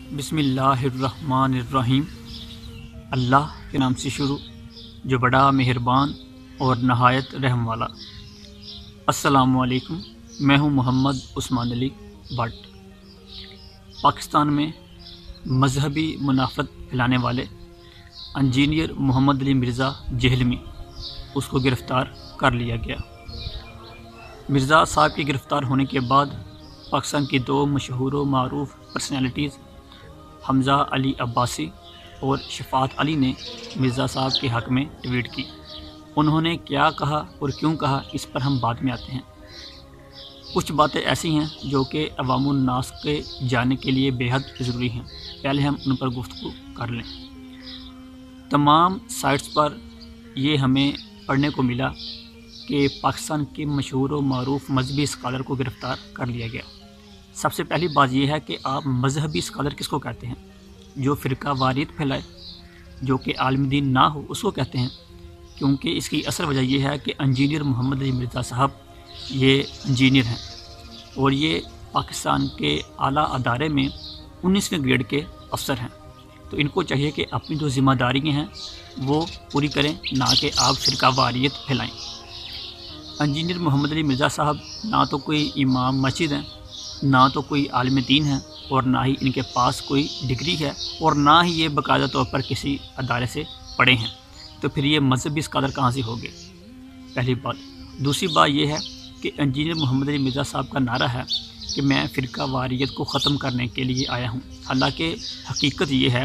بسم اللہ الرحمن الرحیم۔ اللہ کے نام سے شروع جو بڑا مہربان اور نہایت رحم والا۔ السلام علیکم، میں ہوں محمد عثمان علی بٹ۔ پاکستان میں مذہبی منافرت پھیلانے والے انجینئر محمد علی مرزا جہلمی اس کو گرفتار کر لیا گیا۔ مرزا صاحب کے گرفتار ہونے کے بعد پاکستان کی دو مشہور و معروف پرسنالٹیز حمزہ علی عباسی اور شفاعت علی نے مرزا صاحب کے حق میں ٹویٹ کی۔ انہوں نے کیا کہا اور کیوں کہا اس پر ہم بعد میں آتے ہیں۔ کچھ باتیں ایسی ہیں جو کہ عوام الناس کے جاننے کے لیے بے حد ضروری ہیں، پہلے ہم ان پر گفتگو کر لیں۔ تمام سائٹس پر یہ ہمیں پڑھنے کو ملا کہ پاکستان کے مشہور و معروف مذہبی اسکالر کو گرفتار کر لیا گیا۔ سب سے پہلی بات یہ ہے کہ آپ مذہبی اسکالر کس کو کہتے ہیں؟ جو فرقہ واریت پھیلائے، جو کہ عالم دین نہ ہو، اس کو کہتے ہیں، کیونکہ اس کی اصل وجہ یہ ہے کہ انجینئر محمد علی مرزا صاحب یہ انجینئر ہیں اور یہ پاکستان کے اعلیٰ ادارے میں 19ویں گریڈ کے افسر ہیں، تو ان کو چاہیے کہ اپنی جو ذمہ داریاں ہیں وہ پوری کریں، نہ کہ آپ فرقہ واریت پھیلائیں۔ انجینئر محمد علی مرزا صاحب نہ تو کوئی امام مسجد ہیں، نہ تو کوئی عالم دین ہے، اور نہ ہی ان کے پاس کوئی ڈگری ہے، اور نہ ہی یہ باقاعدہ طور پر کسی ادارے سے پڑھے ہیں، تو پھر یہ مذہبی اسکالر کہاں سے ہوگے؟ پہلی بات۔ دوسری بات یہ ہے کہ انجینئر محمد علی مرزا صاحب کا نعرہ ہے کہ میں فرقہ واریت کو ختم کرنے کے لیے آیا ہوں، حالانکہ حقیقت یہ ہے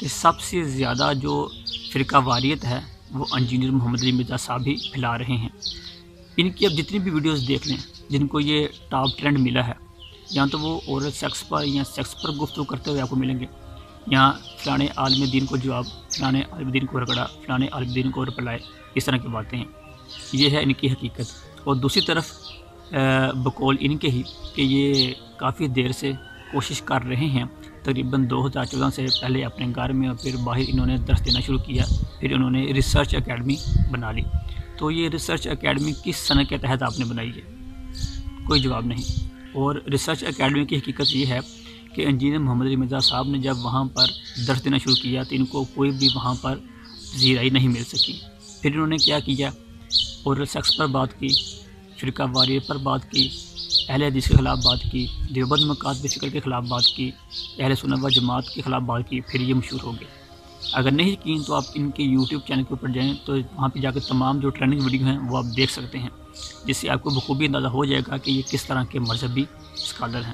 کہ سب سے زیادہ جو فرقہ واریت ہے وہ انجینئر محمد علی مرزا صاحب ہی پھیلا رہے ہیں۔ ان کی اب جتنی بھی ویڈیوز دیکھ لیں جن کو یہ ٹاپ ٹرینڈ ملا ہے، یا تو وہ اورل سیکس پر یا سیکس پر گفتگو کرتے ہوئے آپ کو ملیں گے، یا فلانے عالم دین کو جواب، فلانے عالم دین کو رگڑا، فلانے عالم دین کو رپلائے، اس طرح کی باتیں ہیں۔ یہ ہے ان کی حقیقت۔ اور دوسری طرف بقول ان کے ہی کہ یہ کافی دیر سے کوشش کر رہے ہیں، تقریباً 2014 سے پہلے اپنے گھر میں اور پھر باہر انہوں نے درس دینا شروع کیا، پھر انہوں نے ریسرچ اکیڈمی بنا لی۔ تو یہ ریسرچ اکیڈمی کس سنت کے تحت آپ نے بنائی ہے؟ کوئی جواب نہیں۔ اور ریسرچ اکیڈمی کی حقیقت یہ ہے کہ انجینئر محمد علی مرزا صاحب نے جب وہاں پر درس دینا شروع کیا تو ان کو کوئی بھی وہاں پر پذیرائی نہیں مل سکی۔ پھر انہوں نے کیا کیا؟ اورل سیکس پر بات کی، فرقہ واریت پر بات کی، اہل حدیث کے خلاف بات کی، دیوبند مکاتب فکر کے خلاف بات کی، اہل سنت و جماعت کے خلاف بات کی، پھر یہ مشہور ہو گئے۔ اگر نہیں یقین تو آپ ان کے یوٹیوب چینل کے اوپر جائیں تو وہاں پہ جا کے تمام جو ٹریننگ ویڈیو ہیں وہ آپ دیکھ سکتے ہیں، جس سے آپ کو بخوبی اندازہ ہو جائے گا کہ یہ کس طرح کے مذہبی اسکالر ہیں۔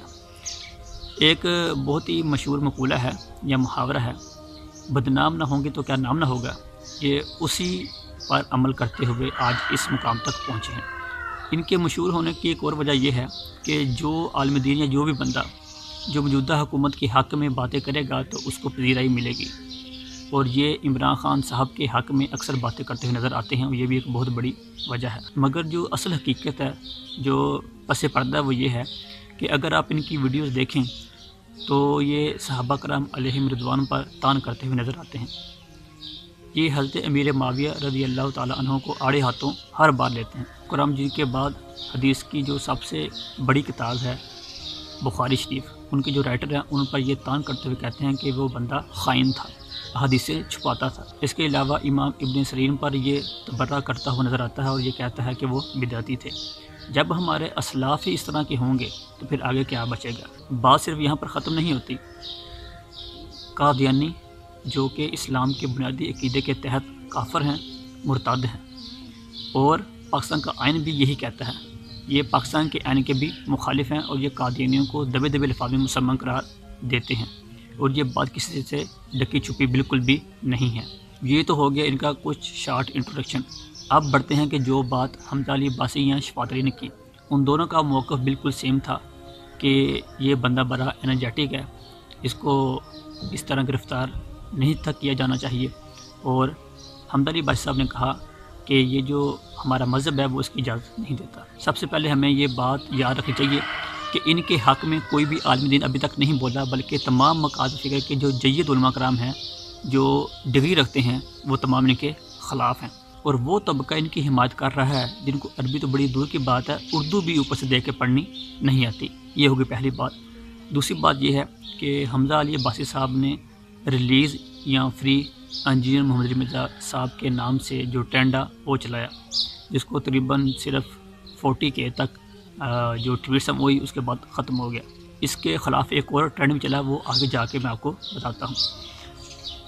ایک بہت ہی مشہور مقولہ ہے یا محاورہ ہے، بدنام نہ ہوں گے تو کیا نام نہ ہوگا۔ یہ اسی پر عمل کرتے ہوئے آج اس مقام تک پہنچے ہیں۔ ان کے مشہور ہونے کی ایک اور وجہ یہ ہے کہ جو عالم دین یا جو بھی بندہ جو موجودہ حکومت کے حق میں باتیں کرے گا تو اس کو پذیرائی ملے گی، اور یہ عمران خان صاحب کے حق میں اکثر باتیں کرتے ہوئے نظر آتے ہیں، اور یہ بھی ایک بہت بڑی وجہ ہے۔ مگر جو اصل حقیقت ہے، جو پس پردہ ہے، وہ یہ ہے کہ اگر آپ ان کی ویڈیوز دیکھیں تو یہ صحابہ کرام علیہم رضوان پر تان کرتے ہوئے نظر آتے ہیں۔ یہ حضرت امیر معاویہ رضی اللہ تعالیٰ عنہ کو آڑے ہاتھوں ہر بار لیتے ہیں۔ قرآن مجید کے بعد حدیث کی جو سب سے بڑی کتاب ہے بخاری شریف، ان کے جو رائٹر ہیں ان پر یہ تان کرتے ہوئے کہتے ہیں کہ وہ بندہ خائن تھا، حدیثیں چھپاتا تھا۔ اس کے علاوہ امام ابن سیرین پر یہ تبرہ کرتا ہوا نظر آتا ہے اور یہ کہتا ہے کہ وہ بدعتی تھے۔ جب ہمارے اسلاف ہی اس طرح کے ہوں گے تو پھر آگے کیا بچے گا؟ بات صرف یہاں پر ختم نہیں ہوتی۔ قادیانی جو کہ اسلام کے بنیادی عقیدے کے تحت کافر ہیں، مرتد ہیں، اور پاکستان کا آئین بھی یہی کہتا ہے، یہ پاکستان کے آئین کے بھی مخالف ہیں، اور یہ قادیانیوں کو دبے دبے الفاظ میں مسلمان قرار دیتے ہیں، اور یہ بات کسی سے ڈکی چھپی بالکل بھی نہیں ہے۔ یہ تو ہو گیا ان کا کچھ شارٹ انٹروڈکشن۔ اب بڑھتے ہیں کہ جو بات حمزہ علی عباسی یا شفاعت علی نے کی، ان دونوں کا موقف بالکل سیم تھا کہ یہ بندہ بڑا انرجیٹک ہے، اس کو اس طرح گرفتار نہیں تھا کیا جانا چاہیے، اور حمزہ علی عباسی صاحب نے کہا کہ یہ جو ہمارا مذہب ہے وہ اس کی اجازت نہیں دیتا۔ سب سے پہلے ہمیں یہ بات یاد رکھنی چاہیے کہ ان کے حق میں کوئی بھی عالم دین ابھی تک نہیں بولا، بلکہ تمام مکاتب فکر کے جو جید علماء کرام ہیں، جو ڈگری رکھتے ہیں، وہ تمام ان کے خلاف ہیں، اور وہ طبقہ ان کی حمایت کر رہا ہے جن کو عربی تو بڑی دور کی بات ہے، اردو بھی اوپر سے دیکھ کے پڑھنی نہیں آتی۔ یہ ہوگی پہلی بات۔ دوسری بات یہ ہے کہ حمزہ علی عباسی صاحب نے ریلیز یا فری انجینئر محمد علی مرزا صاحب کے نام سے جو ٹرینڈا وہ چلایا، جس کو تقریباً صرف 40K تک جو ٹویٹس ہیں وہی اس کے بعد ختم ہو گیا۔ اس کے خلاف ایک اور ٹرینڈ بھی چلا، وہ آگے جا کے میں آپ کو بتاتا ہوں۔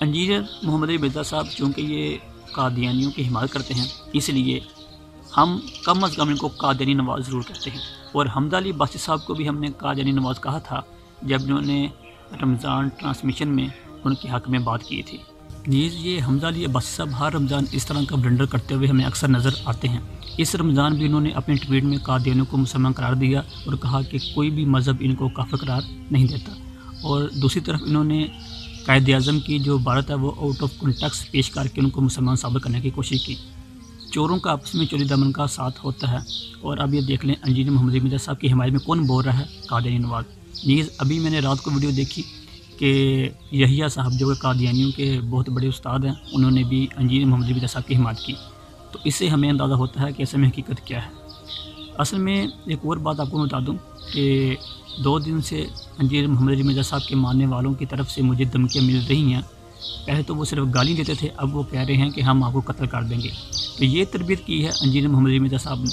انجینئر محمد علی مرزا صاحب چونکہ یہ قادیانیوں کی حمایت کرتے ہیں، اس لیے ہم کم از کم ان کو قادیانی نواز ضرور کہتے ہیں، اور حمزہ علی عباسی صاحب کو بھی ہم نے قادیانی نواز کہا تھا جب انہوں نے رمضان ٹرانسمیشن میں ان کے حق میں بات کی تھی۔ نیز یہ حمزہ علی عباسی صاحب ہر رمضان اس طرح کا بلنڈر کرتے ہوئے ہمیں اکثر نظر آتے ہیں۔ اس رمضان بھی انہوں نے اپنے ٹویٹ میں قادیانیوں کو مسلمان قرار دیا اور کہا کہ کوئی بھی مذہب ان کو کافر قرار نہیں دیتا، اور دوسری طرف انہوں نے قائد اعظم کی جو عبارت ہے وہ آؤٹ آف کنٹیکسٹ پیش کر کے ان کو مسلمان ثابت کرنے کی کوشش کی۔ چوروں کا آپس میں چوری دامن کا ساتھ ہوتا ہے، اور اب یہ دیکھ لیں انجینئر محمد علی مرزا صاحب کی حمایت میں کون بول رہا ہے، قادیانی نواز۔ نیز ابھی میں نے رات کو ویڈیو دیکھی کہ یحییٰ صاحب جو کہ قادیانیوں کے بہت بڑے استاد ہیں، انہوں نے بھی انجینئر محمد علی مرزا صاحب کی حمایت کی، تو اس سے ہمیں اندازہ ہوتا ہے کہ اصل میں حقیقت کیا ہے۔ اصل میں ایک اور بات آپ کو بتا دوں کہ 2 دن سے انجینئر محمد علی مرزا صاحب کے ماننے والوں کی طرف سے مجھے دھمکیاں مل رہی ہیں۔ پہلے تو وہ صرف گالی دیتے تھے، اب وہ کہہ رہے ہیں کہ ہم آپ کو قتل کر دیں گے۔ تو یہ تربیت کی ہے انجینئر محمد علی مرزا صاحب نے،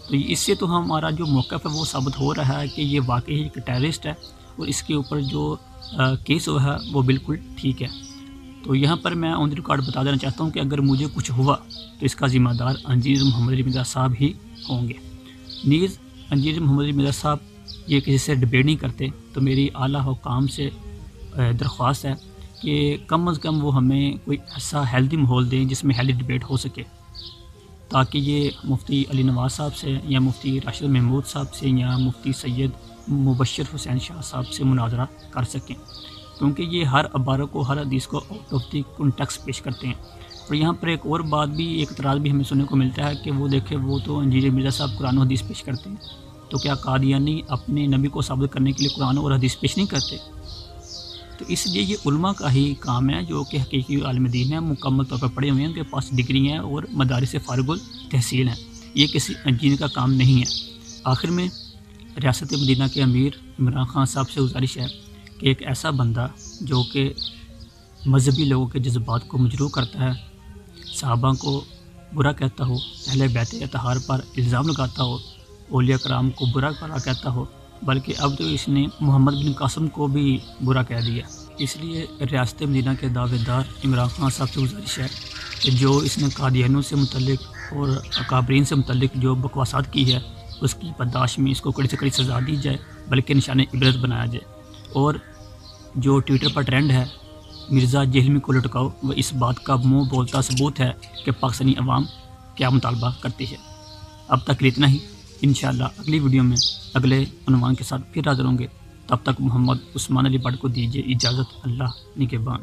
تو اس سے تو ہمارا جو موقف ہے وہ ثابت ہو رہا ہے کہ یہ واقعی ایک ٹیررسٹ ہے، اور اس کے اوپر جو کیس ہوا ہے وہ بالکل ٹھیک ہے۔ تو یہاں پر میں آن دی ریکارڈ بتا دینا چاہتا ہوں کہ اگر مجھے کچھ ہوا تو اس کا ذمہ دار انجینئر محمد علی مرزا صاحب ہی ہوں گے۔ نیز انجینئر محمد علی مرزا صاحب یہ کسی سے ڈبیٹ نہیں کرتے، تو میری اعلیٰ حکام سے درخواست ہے کہ کم از کم وہ ہمیں کوئی ایسا ہیلدی ماحول دیں جس میں ہیلدی ڈبیٹ ہو سکے، تاکہ یہ مفتی علی نواز صاحب سے یا مفتی راشد محمود صاحب سے یا مفتی سید مبشر حسین شاہ صاحب سے مناظرہ کر سکیں، کیونکہ یہ ہر عبارت کو، ہر حدیث کو آؤٹ آف دی کنٹیکسٹ پیش کرتے ہیں۔ اور یہاں پر ایک اور بات بھی، ایک اعتراض بھی ہمیں سننے کو ملتا ہے کہ وہ دیکھیں وہ تو انجینئر مرزا صاحب قرآن و حدیث پیش کرتے ہیں، تو کیا قادیانی اپنے نبی کو ثابت کرنے کے لیے قرآن اور حدیث پیش نہیں کرتے؟ تو اس لیے یہ علماء کا ہی کام ہے جو کہ حقیقی عالم دین ہیں، مکمل طور پر پڑھے ہوئے ہیں، ان کے پاس ڈگری ہیں اور مدارس فارغ التحصیل ہیں، یہ کسی انجینئر کا کام نہیں ہے۔ آخر میں ریاست مدینہ کے امیر عمران خان صاحب سے گزارش ہے کہ ایک ایسا بندہ جو کہ مذہبی لوگوں کے جذبات کو مجروح کرتا ہے، صحابہ کو برا کہتا ہو، اہل بیت اطہار پر الزام لگاتا ہو، اولیاء کرام کو برا بھلا کہتا ہو، بلکہ اب تو اس نے محمد بن قاسم کو بھی برا کہہ دیا۔ اس لیے ریاست مدینہ کے دعوے دار عمران خان صاحب سے گزارش ہے کہ جو اس نے قادیانیوں سے متعلق اور اکابرین سے متعلق جو بکواسات کی ہے، اس کی برداشت میں اس کو کڑی سے کڑی سزا دی جائے، بلکہ نشان عبرت بنایا جائے۔ اور جو ٹویٹر پر ٹرینڈ ہے مرزا جہلمی کو لٹکاؤ، وہ اس بات کا منہ بولتا ثبوت ہے کہ پاکستانی عوام کیا مطالبہ کرتی ہے۔ اب تک اتنا ہی، انشاءاللہ اگلی ویڈیو میں اگلے عنوان کے ساتھ پھر حاضر ہوں گے۔ تب تک محمد عثمان علی بٹ کو دیجیے اجازت، اللہ نگہبان۔